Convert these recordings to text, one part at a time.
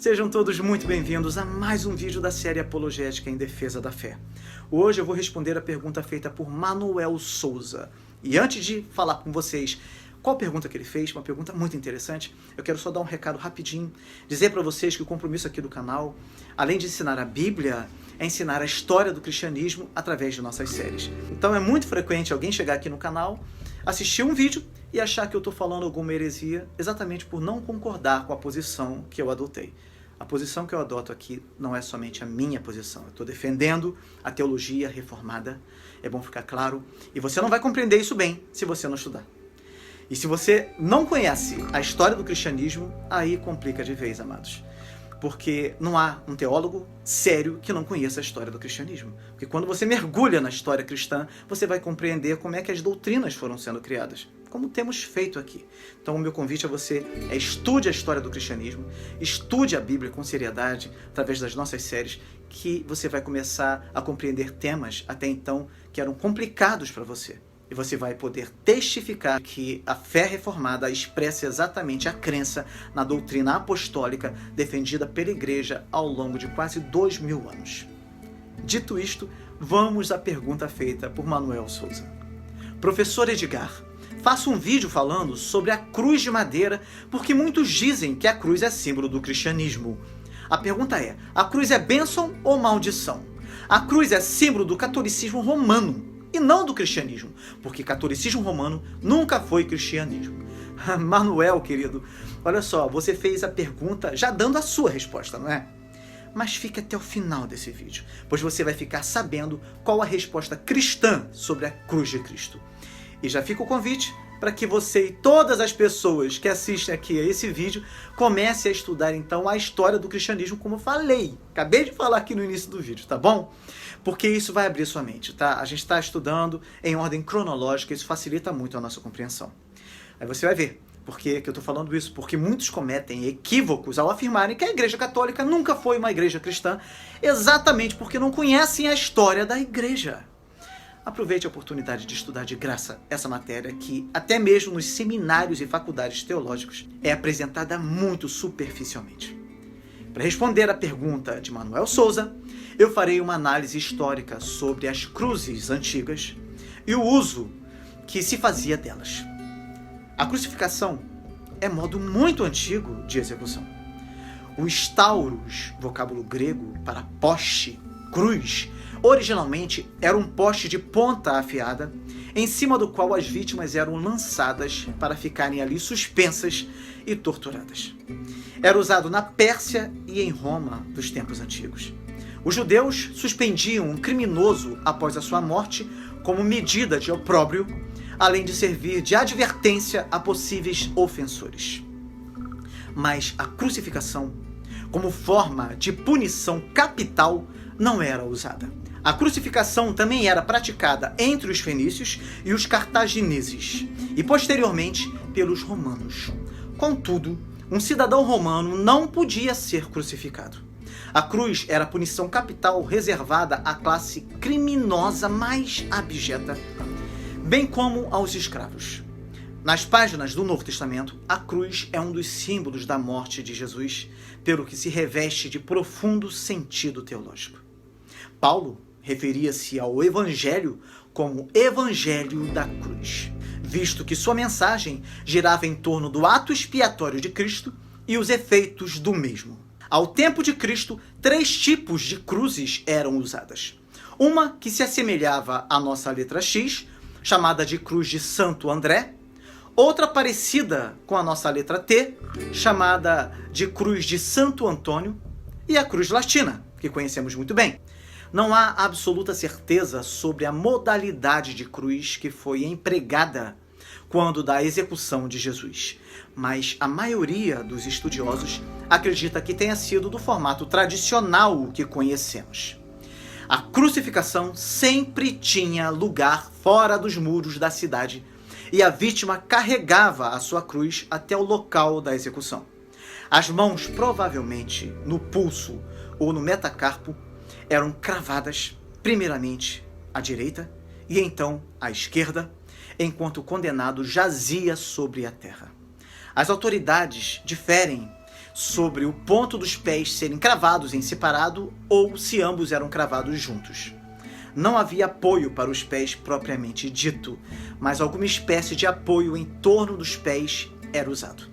Sejam todos muito bem-vindos a mais um vídeo da série Apologética em Defesa da Fé. Hoje eu vou responder a pergunta feita por Manuel Souza. E antes de falar com vocês qual pergunta que ele fez, uma pergunta muito interessante, eu quero só dar um recado rapidinho, dizer para vocês que o compromisso aqui do canal, além de ensinar a Bíblia, é ensinar a história do cristianismo através de nossas séries. Então é muito frequente alguém chegar aqui no canal, assistir um vídeo e achar que eu estou falando alguma heresia exatamente por não concordar com a posição que eu adotei. A posição que eu adoto aqui não é somente a minha posição. Eu estou defendendo a teologia reformada. É bom ficar claro. E você não vai compreender isso bem se você não estudar. E se você não conhece a história do cristianismo, aí complica de vez, amados. Porque não há um teólogo sério que não conheça a história do cristianismo. Porque quando você mergulha na história cristã, você vai compreender como é que as doutrinas foram sendo criadas, como temos feito aqui. Então o meu convite a você é estude a história do cristianismo, estude a Bíblia com seriedade, através das nossas séries, que você vai começar a compreender temas até então que eram complicados para você. E você vai poder testificar que a fé reformada expressa exatamente a crença na doutrina apostólica defendida pela igreja ao longo de quase 2000 anos. Dito isto, vamos à pergunta feita por Manuel Souza. Professor Edgar, faço um vídeo falando sobre a cruz de madeira porque muitos dizem que a cruz é símbolo do cristianismo. A pergunta é, a cruz é bênção ou maldição? A cruz é símbolo do catolicismo romano e não do cristianismo, porque catolicismo romano nunca foi cristianismo. Manuel, querido, olha só, você fez a pergunta já dando a sua resposta, não é? Mas fique até o final desse vídeo, pois você vai ficar sabendo qual a resposta cristã sobre a cruz de Cristo. E já fica o convite para que você e todas as pessoas que assistem aqui a esse vídeo comecem a estudar então a história do cristianismo, como eu falei. Acabei de falar aqui no início do vídeo, tá bom? Porque isso vai abrir sua mente, tá? A gente está estudando em ordem cronológica, isso facilita muito a nossa compreensão. Aí você vai ver por que eu estou falando isso, porque muitos cometem equívocos ao afirmarem que a Igreja Católica nunca foi uma igreja cristã, exatamente porque não conhecem a história da igreja. Aproveite a oportunidade de estudar de graça essa matéria que, até mesmo nos seminários e faculdades teológicos, é apresentada muito superficialmente. Para responder à pergunta de Manuel Souza, eu farei uma análise histórica sobre as cruzes antigas e o uso que se fazia delas. A crucificação é modo muito antigo de execução. O stauros, vocábulo grego para poste, cruz, originalmente era um poste de ponta afiada, em cima do qual as vítimas eram lançadas para ficarem ali suspensas e torturadas. Era usado na Pérsia e em Roma dos tempos antigos. Os judeus suspendiam um criminoso após a sua morte como medida de opróbrio, além de servir de advertência a possíveis ofensores. Mas a crucificação, como forma de punição capital, não era usada. A crucificação também era praticada entre os fenícios e os cartagineses, e posteriormente pelos romanos. Contudo, um cidadão romano não podia ser crucificado. A cruz era a punição capital reservada à classe criminosa mais abjeta, bem como aos escravos. Nas páginas do Novo Testamento, a cruz é um dos símbolos da morte de Jesus, pelo que se reveste de profundo sentido teológico. Paulo referia-se ao Evangelho como Evangelho da Cruz, visto que sua mensagem girava em torno do ato expiatório de Cristo e os efeitos do mesmo. Ao tempo de Cristo, 3 tipos de cruzes eram usadas. Uma que se assemelhava à nossa letra X, chamada de cruz de Santo André, outra parecida com a nossa letra T, chamada de cruz de Santo Antônio, e a cruz latina, que conhecemos muito bem. Não há absoluta certeza sobre a modalidade de cruz que foi empregada quando da execução de Jesus, mas a maioria dos estudiosos acredita que tenha sido do formato tradicional que conhecemos. A crucificação sempre tinha lugar fora dos muros da cidade e a vítima carregava a sua cruz até o local da execução. As mãos, provavelmente no pulso ou no metacarpo, eram cravadas, primeiramente à direita e então à esquerda, enquanto o condenado jazia sobre a terra. As autoridades diferem sobre o ponto dos pés serem cravados em separado ou se ambos eram cravados juntos. Não havia apoio para os pés propriamente dito, mas alguma espécie de apoio em torno dos pés era usado.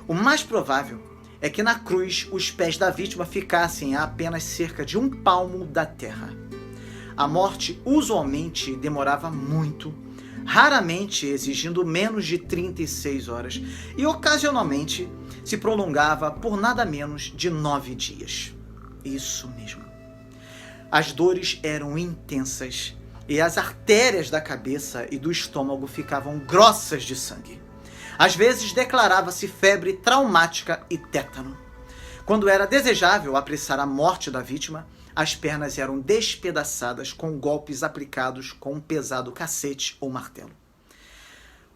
O mais provável é que na cruz os pés da vítima ficassem a apenas cerca de 1 palmo da terra. A morte usualmente demorava muito, raramente exigindo menos de 36 horas e ocasionalmente se prolongava por nada menos de 9 dias. Isso mesmo. As dores eram intensas e as artérias da cabeça e do estômago ficavam grossas de sangue. Às vezes declarava-se febre traumática e tétano. Quando era desejável apressar a morte da vítima, as pernas eram despedaçadas com golpes aplicados com um pesado cacete ou martelo.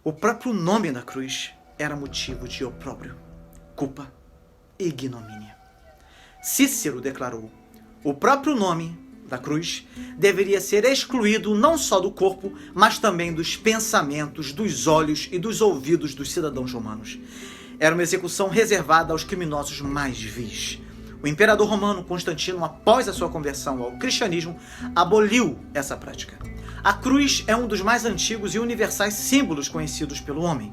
O próprio nome da cruz era motivo de opróbrio, culpa e ignomínia. Cícero declarou: o próprio nome da cruz deveria ser excluído não só do corpo, mas também dos pensamentos, dos olhos e dos ouvidos dos cidadãos romanos. Era uma execução reservada aos criminosos mais vis. O imperador romano Constantino, após a sua conversão ao cristianismo, aboliu essa prática. A cruz é um dos mais antigos e universais símbolos conhecidos pelo homem.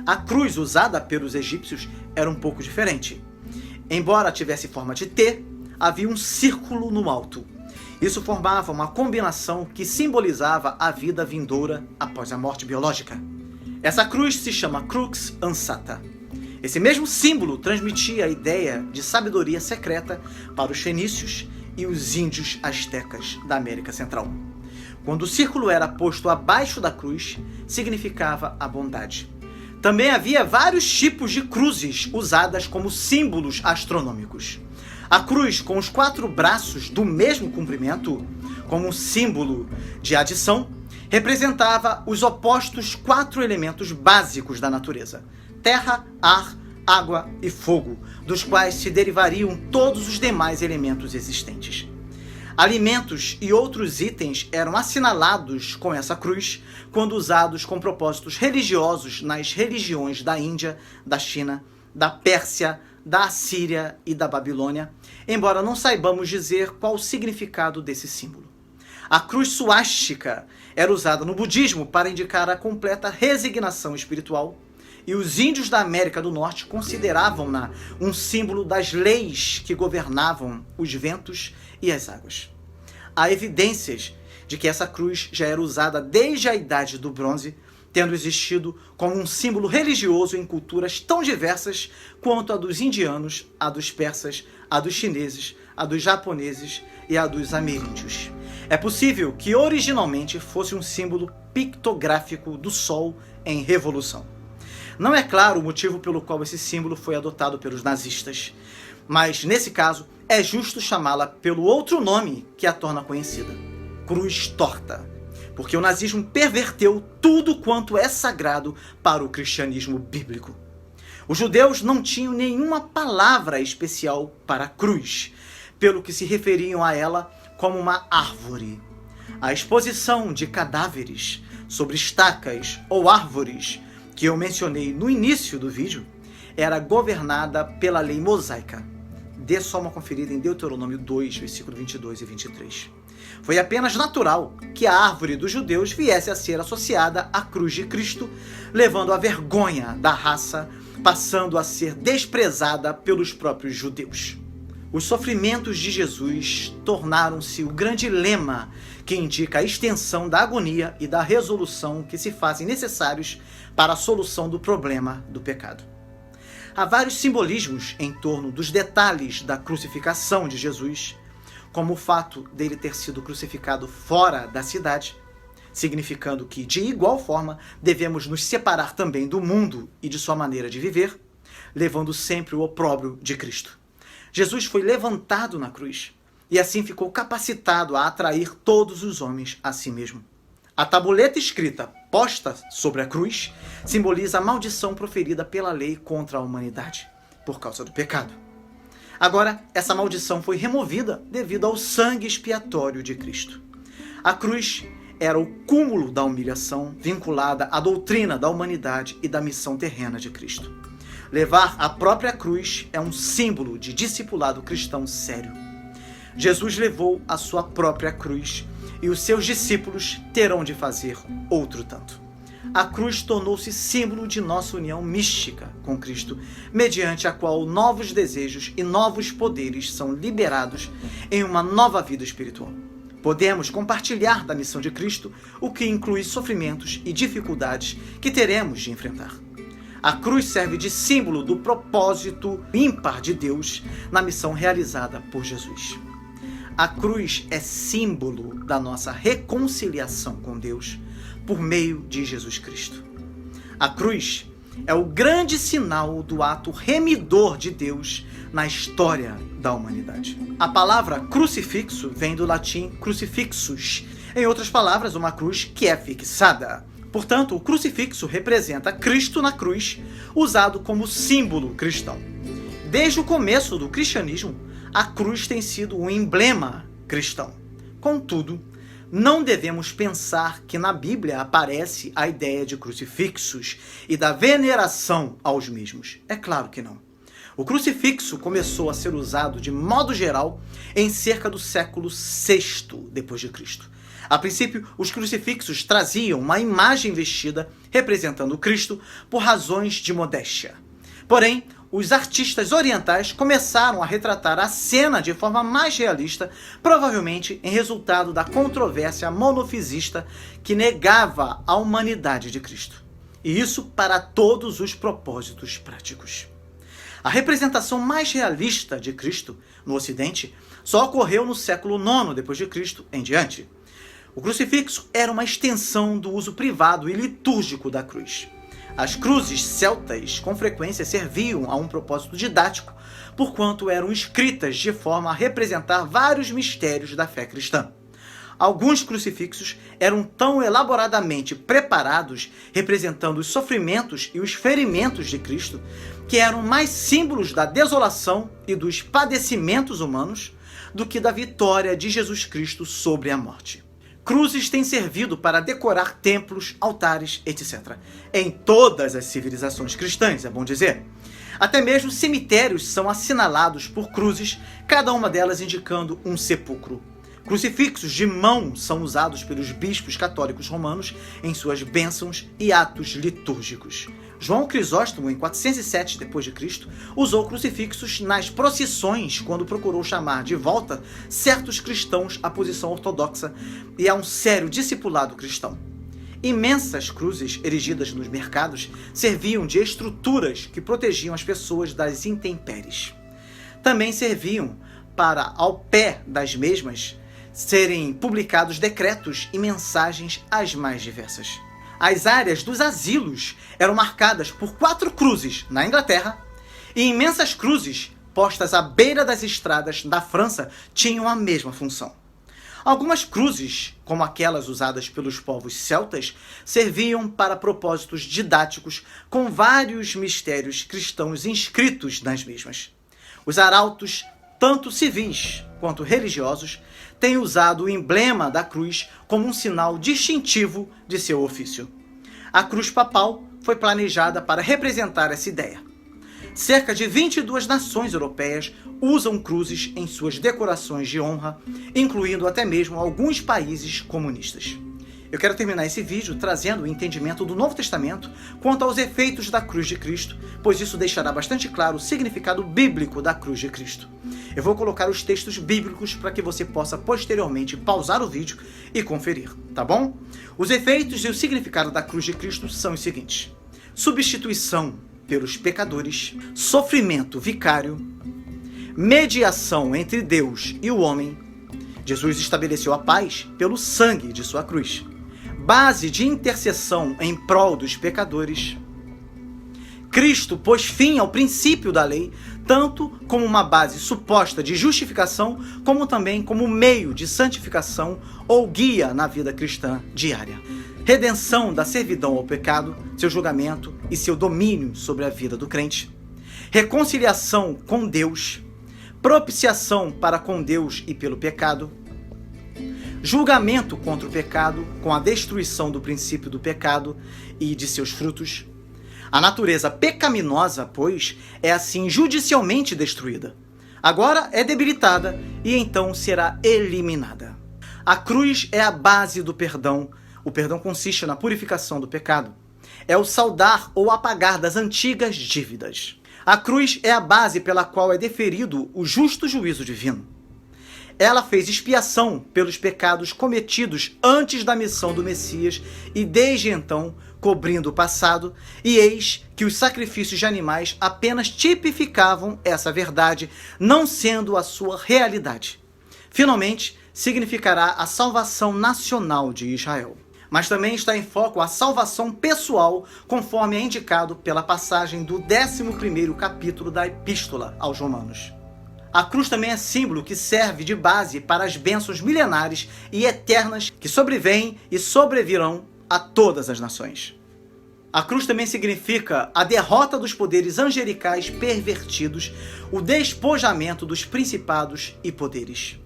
A cruz usada pelos egípcios era um pouco diferente. Embora tivesse forma de T, havia um círculo no alto. Isso formava uma combinação que simbolizava a vida vindoura após a morte biológica. Essa cruz se chama Crux Ansata. Esse mesmo símbolo transmitia a ideia de sabedoria secreta para os fenícios e os índios astecas da América Central. Quando o círculo era posto abaixo da cruz, significava a bondade. Também havia vários tipos de cruzes usadas como símbolos astronômicos. A cruz, com os 4 braços do mesmo comprimento, como um símbolo de adição, representava os opostos 4 elementos básicos da natureza: terra, ar, água e fogo, dos quais se derivariam todos os demais elementos existentes. Alimentos e outros itens eram assinalados com essa cruz quando usados com propósitos religiosos nas religiões da Índia, da China, da Pérsia, da Assíria e da Babilônia, embora não saibamos dizer qual o significado desse símbolo. A cruz suástica era usada no budismo para indicar a completa resignação espiritual, e os índios da América do Norte consideravam-na um símbolo das leis que governavam os ventos e as águas. Há evidências de que essa cruz já era usada desde a Idade do Bronze, tendo existido como um símbolo religioso em culturas tão diversas quanto a dos indianos, a dos persas, a dos chineses, a dos japoneses e a dos ameríndios. É possível que originalmente fosse um símbolo pictográfico do Sol em revolução. Não é claro o motivo pelo qual esse símbolo foi adotado pelos nazistas, mas nesse caso é justo chamá-la pelo outro nome que a torna conhecida: cruz torta. Porque o nazismo perverteu tudo quanto é sagrado para o cristianismo bíblico. Os judeus não tinham nenhuma palavra especial para a cruz, pelo que se referiam a ela como uma árvore. A exposição de cadáveres sobre estacas ou árvores, que eu mencionei no início do vídeo, era governada pela lei mosaica. Dê só uma conferida em Deuteronômio 2, versículo 22 e 23. Foi apenas natural que a árvore dos judeus viesse a ser associada à cruz de Cristo, levando a vergonha da raça, passando a ser desprezada pelos próprios judeus. Os sofrimentos de Jesus tornaram-se o grande lema que indica a extensão da agonia e da resolução que se fazem necessários para a solução do problema do pecado. Há vários simbolismos em torno dos detalhes da crucificação de Jesus, como o fato dele ter sido crucificado fora da cidade, significando que, de igual forma, devemos nos separar também do mundo e de sua maneira de viver, levando sempre o opróbrio de Cristo. Jesus foi levantado na cruz e assim ficou capacitado a atrair todos os homens a si mesmo. A tabuleta escrita posta sobre a cruz simboliza a maldição proferida pela lei contra a humanidade, por causa do pecado. Agora, essa maldição foi removida devido ao sangue expiatório de Cristo. A cruz era o cúmulo da humilhação vinculada à doutrina da humanidade e da missão terrena de Cristo. Levar a própria cruz é um símbolo de discipulado cristão sério. Jesus levou a sua própria cruz e os seus discípulos terão de fazer outro tanto. A cruz tornou-se símbolo de nossa união mística com Cristo, mediante a qual novos desejos e novos poderes são liberados em uma nova vida espiritual. Podemos compartilhar da missão de Cristo, o que inclui sofrimentos e dificuldades que teremos de enfrentar. A cruz serve de símbolo do propósito ímpar de Deus na missão realizada por Jesus. A cruz é símbolo da nossa reconciliação com Deus por meio de Jesus Cristo. A cruz é o grande sinal do ato remidor de Deus na história da humanidade. A palavra crucifixo vem do latim crucifixus, em outras palavras, uma cruz que é fixada. Portanto, o crucifixo representa Cristo na cruz, usado como símbolo cristão. Desde o começo do cristianismo, a cruz tem sido um emblema cristão. Contudo, não devemos pensar que na Bíblia aparece a ideia de crucifixos e da veneração aos mesmos. É claro que não. O crucifixo começou a ser usado de modo geral em cerca do século VI d.C. A princípio, os crucifixos traziam uma imagem vestida representando Cristo por razões de modéstia. Porém, os artistas orientais começaram a retratar a cena de forma mais realista, provavelmente em resultado da controvérsia monofisista que negava a humanidade de Cristo. E isso para todos os propósitos práticos. A representação mais realista de Cristo no Ocidente só ocorreu no século IX d.C. em diante. O crucifixo era uma extensão do uso privado e litúrgico da cruz. As cruzes celtas com frequência serviam a um propósito didático, porquanto eram escritas de forma a representar vários mistérios da fé cristã. Alguns crucifixos eram tão elaboradamente preparados, representando os sofrimentos e os ferimentos de Cristo, que eram mais símbolos da desolação e dos padecimentos humanos do que da vitória de Jesus Cristo sobre a morte. Cruzes têm servido para decorar templos, altares, etc. em todas as civilizações cristãs, é bom dizer. Até mesmo cemitérios são assinalados por cruzes, cada uma delas indicando um sepulcro. Crucifixos de mão são usados pelos bispos católicos romanos em suas bênçãos e atos litúrgicos. João Crisóstomo, em 407 d.C., usou crucifixos nas procissões quando procurou chamar de volta certos cristãos à posição ortodoxa e a um sério discipulado cristão. Imensas cruzes erigidas nos mercados serviam de estruturas que protegiam as pessoas das intempéries. Também serviam para, ao pé das mesmas, serem publicados decretos e mensagens as mais diversas. As áreas dos asilos eram marcadas por 4 cruzes na Inglaterra e imensas cruzes postas à beira das estradas da França tinham a mesma função. Algumas cruzes, como aquelas usadas pelos povos celtas, serviam para propósitos didáticos com vários mistérios cristãos inscritos nas mesmas. Os arautos, tanto civis quanto religiosos, têm usado o emblema da cruz como um sinal distintivo de seu ofício. A cruz papal foi planejada para representar essa ideia. Cerca de 22 nações europeias usam cruzes em suas decorações de honra, incluindo até mesmo alguns países comunistas. Eu quero terminar esse vídeo trazendo o entendimento do Novo Testamento quanto aos efeitos da cruz de Cristo, pois isso deixará bastante claro o significado bíblico da cruz de Cristo. Eu vou colocar os textos bíblicos para que você possa posteriormente pausar o vídeo e conferir, tá bom? Os efeitos e o significado da cruz de Cristo são os seguintes: substituição pelos pecadores, sofrimento vicário, mediação entre Deus e o homem. Jesus estabeleceu a paz pelo sangue de sua cruz. Base de intercessão em prol dos pecadores. Cristo pôs fim ao princípio da lei, tanto como uma base suposta de justificação, como também como meio de santificação ou guia na vida cristã diária. Redenção da servidão ao pecado, seu julgamento e seu domínio sobre a vida do crente. Reconciliação com Deus. Propiciação para com Deus e pelo pecado. Julgamento contra o pecado, com a destruição do princípio do pecado e de seus frutos. A natureza pecaminosa, pois, é assim judicialmente destruída. Agora é debilitada e então será eliminada. A cruz é a base do perdão. O perdão consiste na purificação do pecado. É o saldar ou apagar das antigas dívidas. A cruz é a base pela qual é deferido o justo juízo divino. Ela fez expiação pelos pecados cometidos antes da missão do Messias e desde então cobrindo o passado, e eis que os sacrifícios de animais apenas tipificavam essa verdade, não sendo a sua realidade. Finalmente, significará a salvação nacional de Israel. Mas também está em foco a salvação pessoal, conforme é indicado pela passagem do 11º capítulo da Epístola aos Romanos. A cruz também é símbolo que serve de base para as bênçãos milenares e eternas que sobrevêm e sobrevirão a todas as nações. A cruz também significa a derrota dos poderes angelicais pervertidos, o despojamento dos principados e poderes.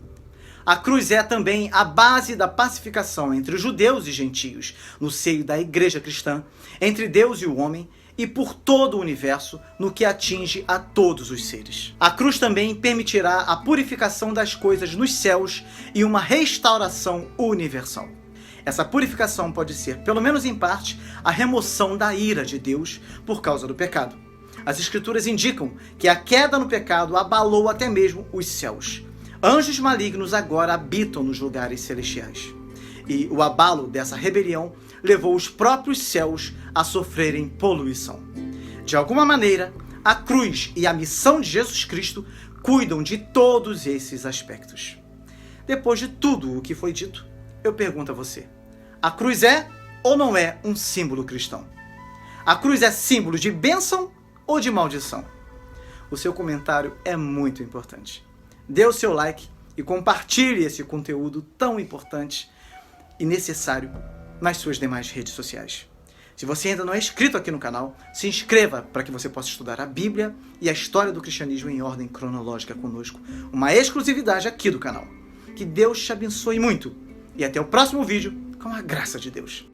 A cruz é também a base da pacificação entre os judeus e gentios, no seio da igreja cristã, entre Deus e o homem, e por todo o universo, no que atinge a todos os seres. A cruz também permitirá a purificação das coisas nos céus e uma restauração universal. Essa purificação pode ser, pelo menos em parte, a remoção da ira de Deus por causa do pecado. As Escrituras indicam que a queda no pecado abalou até mesmo os céus. Anjos malignos agora habitam nos lugares celestiais. E o abalo dessa rebelião levou os próprios céus a sofrerem poluição. De alguma maneira, a cruz e a missão de Jesus Cristo cuidam de todos esses aspectos. Depois de tudo o que foi dito, eu pergunto a você: a cruz é ou não é um símbolo cristão? A cruz é símbolo de bênção ou de maldição? O seu comentário é muito importante. Dê o seu like e compartilhe esse conteúdo tão importante e necessário nas suas demais redes sociais. Se você ainda não é inscrito aqui no canal, se inscreva para que você possa estudar a Bíblia e a história do cristianismo em ordem cronológica conosco. Uma exclusividade aqui do canal. Que Deus te abençoe muito e até o próximo vídeo com a graça de Deus.